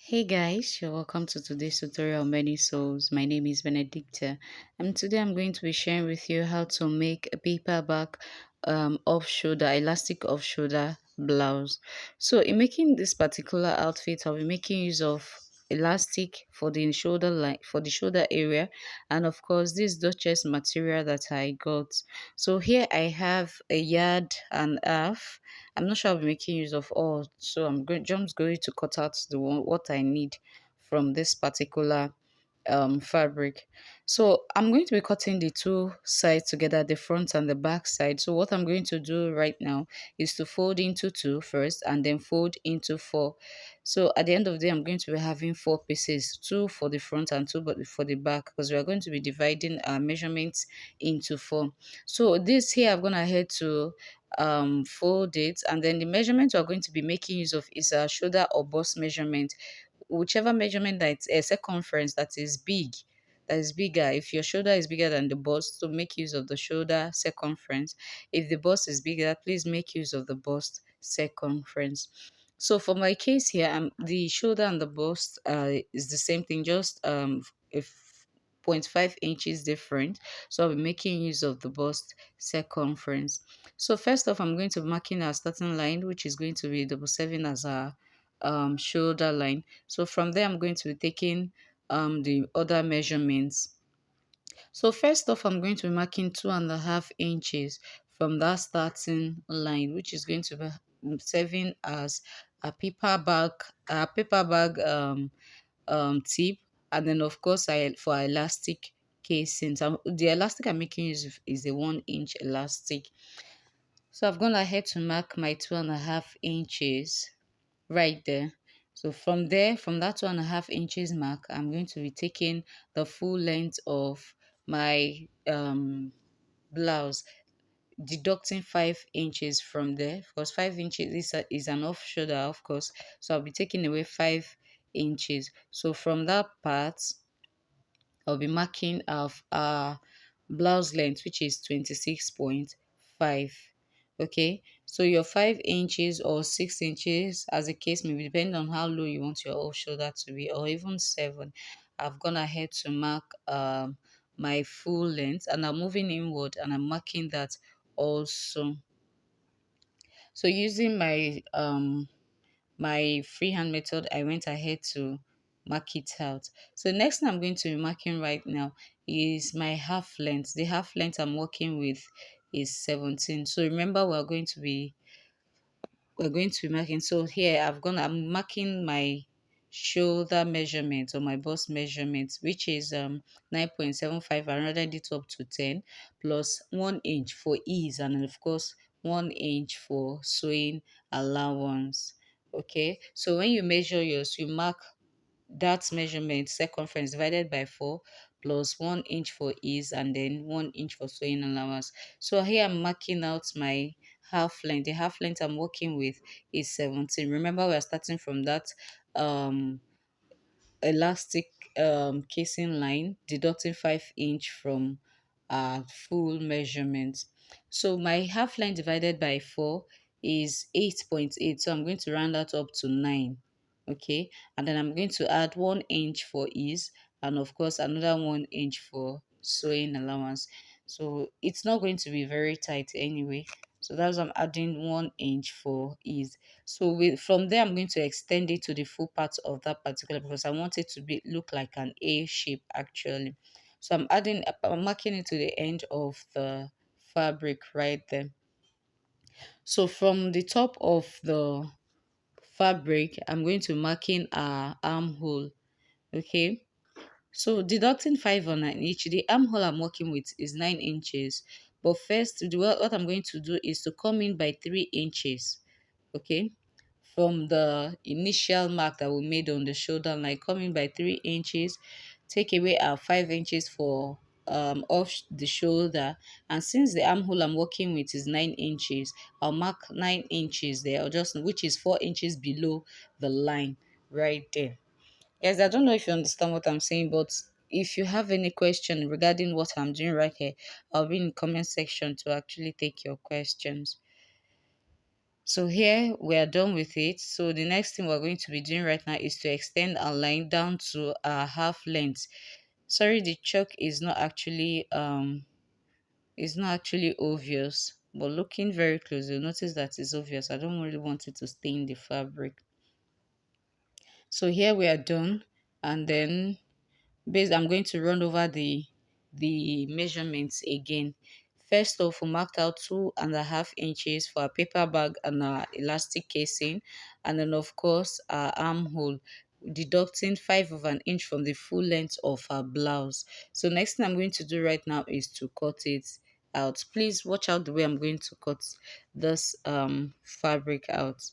Hey guys, you're welcome to today's tutorial on Many Souls. My name is Benedicta, and today I'm going to be sharing with you how to make a paperback off shoulder, elastic off shoulder blouse. So, in making this particular outfit, I'll be making use of elastic for the shoulder line for the shoulder area, and of course, this Duchess material that I got. So, here I have a yard and a half. I'm not sure I'll be making use of all, so just going to cut out the one what I need from this particular fabric. So I'm going to be cutting the two sides together, the front and the back side. So what I'm going to do right now is to fold into two first and then fold into four. So at the end of the day, I'm going to be having four pieces, two for the front and two but for the back, because we are going to be dividing our measurements into four. So this here, I've gone ahead to fold it, and then the measurement we're going to be making use of is a shoulder or bust measurement, whichever measurement that's a circumference that is bigger. If your shoulder is bigger than the bust, so make use of the shoulder circumference. If the bust is bigger, please make use of the bust circumference. So for my case here, the shoulder and the bust is the same thing, just if 0.5 inches different. So I'll be making use of the bust circumference. So first off, I'm going to be marking our starting line, which is going to be double seven as our shoulder line. So from there, I'm going to be taking the other measurements. So first off, I'm going to be marking 2.5 inches from that starting line, which is going to be serving as a paper bag tip, and then of course I for elastic casings. The elastic I'm making use of is a 1 inch elastic. So I've gone ahead to mark my 2.5 inches right there. So from there, from that 2.5 inches mark, I'm going to be taking the full length of my blouse, deducting 5 inches from there, because 5 inches is an off shoulder, of course. So I'll be taking away 5 inches. So from that part, I'll be marking of blouse length, which is 26.5. Okay, so your 5 inches or 6 inches, as the case may be, depending on how low you want your off shoulder to be, or even 7. I've gone ahead to mark my full length, and I'm moving inward and I'm marking that also. So using my freehand method, I went ahead to mark it out. So the next thing I'm going to be marking right now is my half length. The half length I'm working with is 17. So remember, we're going to be marking. So here I'm marking my shoulder measurement or my bust measurement, which is 9.75. I rounded it up to 10 plus 1 inch for ease, and then of course 1 inch for sewing allowance. Okay, so when you measure yours, you mark that measurement circumference divided by 4 plus 1 inch for ease, and then 1 inch for sewing allowance. So here I'm marking out my half length. The half length I'm working with is 17. Remember, we're starting from that um elastic casing line, deducting 5 inch from full measurement. So my half line divided by 4 is 8.8. So I'm going to round that up to 9. Okay, and then I'm going to add 1 inch for ease, and of course another 1 inch for sewing allowance. So it's not going to be very tight anyway. So that's why I'm adding 1 inch for ease. So from there, I'm going to extend it to the full part of that particular, because I want it to look like an A shape actually. So I'm marking it to the end of the fabric right there. So from the top of the fabric, I'm going to marking our armhole. Okay. So deducting 5 on each, the armhole I'm working with is 9 inches. But first, what I'm going to do is to come in by 3 inches. Okay, from the initial mark that we made on the shoulder line, coming by 3 inches, take away our 5 inches for off the shoulder, and since the armhole I'm working with is 9 inches, I'll mark 9 inches there, or just which is 4 inches below the line right there. Yes, I don't know if you understand what I'm saying, but if you have any question regarding what I'm doing right here, I'll be in the comment section to actually take your questions. So here we are done with it. So the next thing we're going to be doing right now is to extend our line down to our half length. Sorry, the chalk is not actually obvious, but looking very close, you'll notice that it's obvious. I don't really want it to stain the fabric. So here we are done, and then based I'm going to run over the measurements again. First off, we marked out 2.5 inches for a paper bag and our elastic casing, and then of course our armhole, deducting 5 of an inch from the full length of our blouse. So next thing I'm going to do right now is to cut it out. Please watch out the way I'm going to cut this fabric out.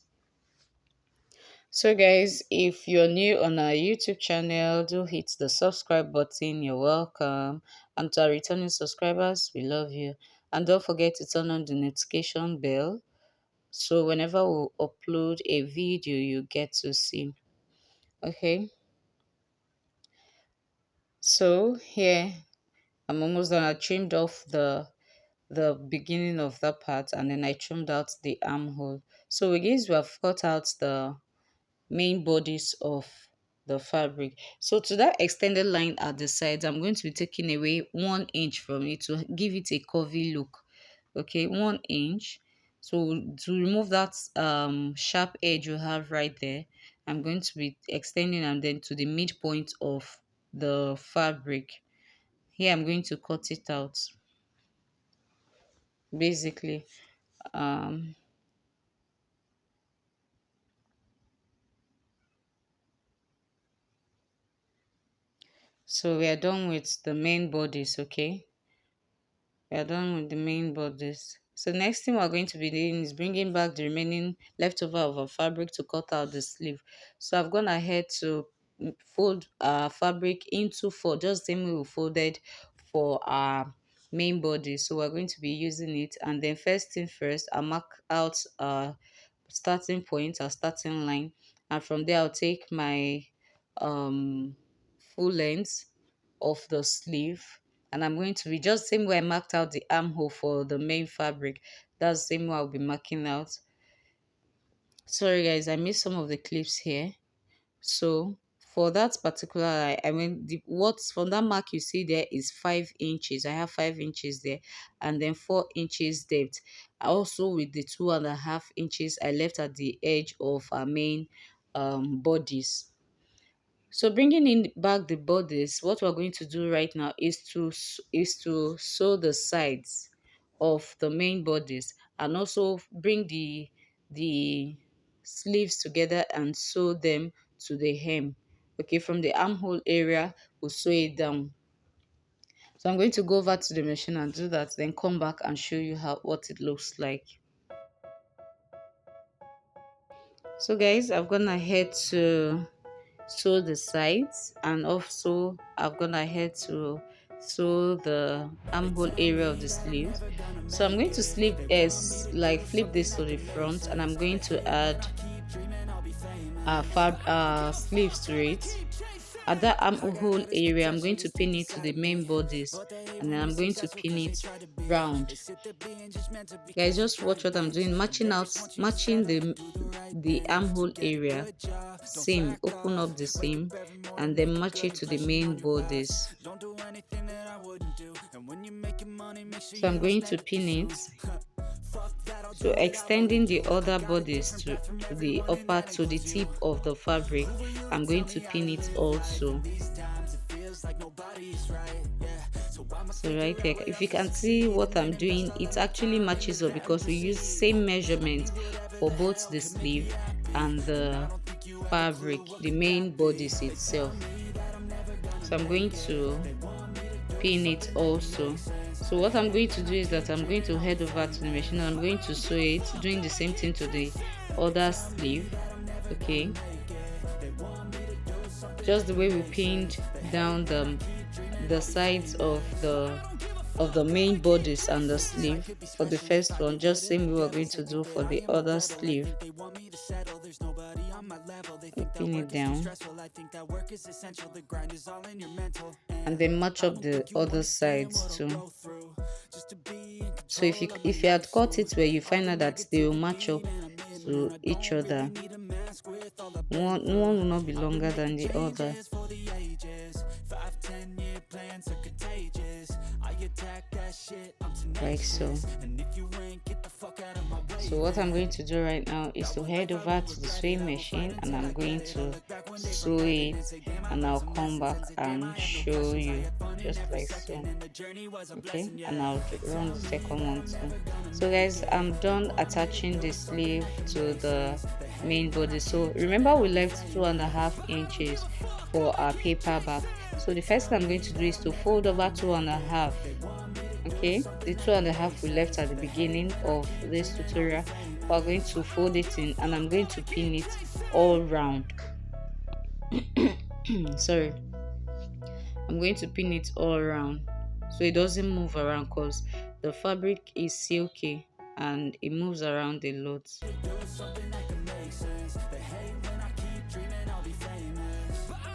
So guys, if you're new on our YouTube channel, do hit the subscribe button. You're welcome. And to our returning subscribers, we love you. And don't forget to turn on the notification bell, so whenever we upload a video, you get to see. Okay, so here I'm almost done. I trimmed off the beginning of that part, and then I trimmed out the armhole. So guys, we have cut out the main bodies of the fabric. So to that extended line at the sides, I'm going to be taking away 1 inch from it to give it a curvy look. Okay, 1 inch. So to remove that sharp edge you have right there, I'm going to be extending and then to the midpoint of the fabric. Here I'm going to cut it out. Basically, um so we are done with the main bodies. Okay, we are done with the main bodies. So next thing we're going to be doing is bringing back the remaining leftover of our fabric to cut out the sleeve. So I've gone ahead to fold our fabric into four, just the same way we folded for our main body. So we're going to be using it, and then first thing first, I'll mark out our starting point, our starting line, and from there I'll take my um full length of the sleeve, and I'm going to be just the same way I marked out the armhole for the main fabric. That's the same way I'll be marking out. Sorry guys, I missed some of the clips here. So for that particular line, I mean the what's from that mark you see there is 5 inches. I have 5 inches there, and then 4 inches depth. Also with the 2.5 inches I left at the edge of our main bodies. So bringing in back the bodice, what we're going to do right now is to sew the sides of the main bodice, and also bring the sleeves together and sew them to the hem. Okay, from the armhole area, we'll sew it down. So I'm going to go over to the machine and do that, then come back and show you how what it looks like. So guys, I've gone ahead to sew the sides, and also I've gone ahead to sew the armhole area of the sleeves. So I'm going to flip this to the front, and I'm going to add sleeves to it. At that armhole area, I'm going to pin it to the main bodice, and then I'm going to pin it round. Guys, just watch what I'm doing, matching the armhole area, seam, open up the seam, and then match it to the main bodice. So I'm going to pin it. So extending the other bodies to the upper, to the tip of the fabric, I'm going to pin it also. So right here, if you can see what I'm doing, it actually matches up because we use same measurement for both the sleeve and the fabric, the main bodice itself. So I'm going to pin it also. So what I'm going to do is that I'm going to head over to the machine and I'm going to sew it, doing the same thing to the other sleeve. Okay, just the way we pinned down the sides of the main bodice and the sleeve for the first one, just same way we're going to do for the other sleeve. Pin it down and then match up the other sides too. So if you had cut it where you find out that they will match up, to each other. One will not be longer than the other. Like so. So what I'm going to do right now is to head over to the sewing machine, and I'm going to sew it, and I'll come back and show you just like so. Okay, and I'll run the second one too. So guys, I'm done attaching the sleeve to the main body. So remember we left 2.5 inches for our paper back. So the first thing I'm going to do is to fold over 2.5. Okay, the 2.5 we left at the beginning of this tutorial, we're going to fold it in, and I'm going to pin it all round. Sorry, I'm going to pin it all around so it doesn't move around, because the fabric is silky and it moves around a lot.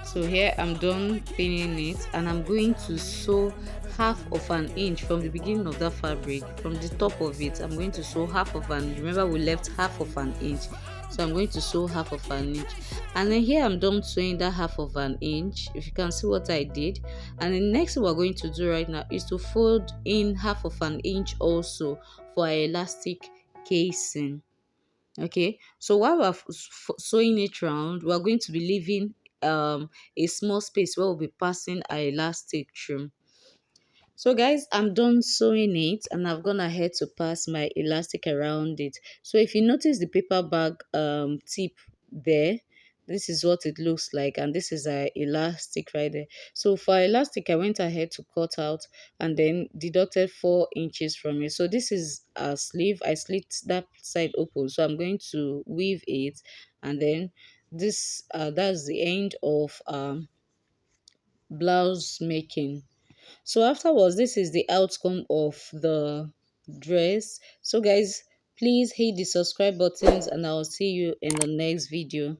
So here I'm done pinning it, and I'm going to sew half of an inch from the beginning of that fabric. From the top of it, I'm going to sew half of an, remember we left half of an inch, so I'm going to sew half of an inch. And then here I'm done sewing that half of an inch, if you can see what I did. And the next thing we're going to do right now is to fold in half of an inch also for our elastic casing. Okay, so while we're sewing it round, we're going to be leaving a small space where we'll be passing our elastic through. So guys, I'm done sewing it, and I've gone ahead to pass my elastic around it. So if you notice the paper bag tip there, this is what it looks like, and this is our elastic right there. So for elastic, I went ahead to cut out and then deducted 4 inches from it. So this is a sleeve. I slit that side open, so I'm going to weave it, and then this that's the end of blouse making. So afterwards, this is the outcome of the dress. So guys, please hit the subscribe buttons, and I'll see you in the next video.